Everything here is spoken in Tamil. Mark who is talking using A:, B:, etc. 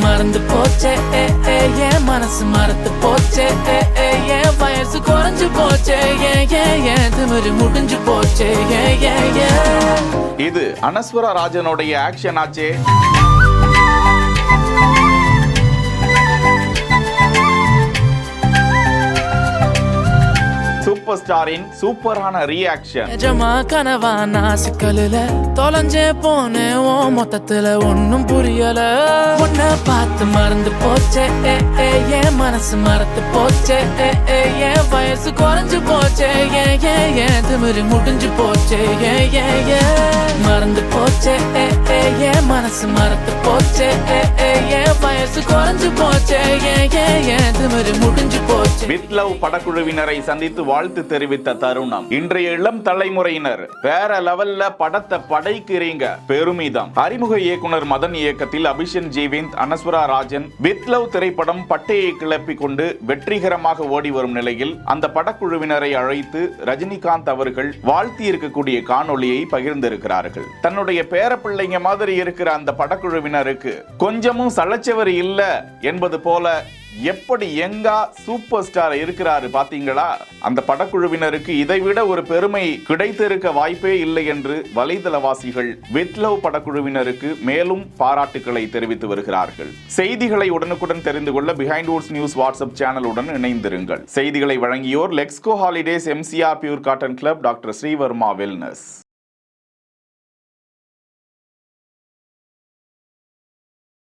A: மறந்து போச்சே என் மனசு மறந்து போச்சே என் வயசு குறைஞ்சு போச்சே ஏன் திமிரு முடிஞ்சு போச்சே
B: இது அனஸ்வரா ராஜனுடைய ஆக்ஷன் ஆச்சே. சூப்பர் ஸ்டாரின் சூப்பரான ரியாக்ஷன்.
A: நிஜமா கனவா நாசிக்கல்ல தொலைஞ்சே போனேன் ஓ மொத்தத்துல ஒன்னும் புரியல. உன்னை பார்த்து மறந்து போச்சே என் மனசு மறந்து போச்சே என் வயசு குறைஞ்சு போச்சே ஏன் திமிரு முடிஞ்சு போச்சே மறந்து போச்சே என் மனசு மறந்து போச்சே என் வயசு குறைஞ்சு போச்சே ஏன் திமிரு முடிஞ்சு போச்சே.
B: வித் லவ் படக்குழுவினரை சந்தித்து வாழ்த்து தெரிவித்த தருணம். இன்றைய இளம் தலைமுறையினர் வேற லெவல்ல படத்தை படைக்கிறீங்க, பெருமிதம். அறிமுக இயக்குனர் மதன் இயக்கத்தில் அபிஷன் ஜீவிந்த், அனஸ்வரா ராஜன் வித் லவ் திரைப்படம் பட்டையை கிளப்பி கொண்டு வெற்றிகரமாக ஓடி வரும் நிலையில் அந்த படக்குழுவினரை அழைத்து ரஜினிகாந்த் அவர்கள் வாழ்த்தி இருக்கக்கூடிய காணொளியை பகிர்ந்திருக்கிறார்கள். தன்னுடைய பேரப்பிள்ளைங்க மாதிரி இருக்கிற அந்த படக்குழுவினருக்கு கொஞ்சமும் சளைச்சவர் இல்ல என்பது போல எப்படி எங்கா சூப்பர் ஸ்டார் இருக்கிறாரு பாத்தீங்களா? அந்த படக்குழுவினருக்கு இதைவிட ஒரு பெருமை கிடைத்திருக்க வாய்ப்பே இல்லை என்று வலைதளவாசிகள் வித் லவ் படக்குழுவினருக்கு மேலும் பாராட்டுக்களை தெரிவித்து வருகிறார்கள். செய்திகளை உடனுக்குடன் தெரிந்து கொள்ள பிஹைண்ட் வுட்ஸ் நியூஸ் வாட்ஸ்அப் சேனலுடன் இணைந்திருங்கள். செய்திகளை வழங்கியோர் Lexco holidays, MCR pure cotton club, doctor Srivarma wellness.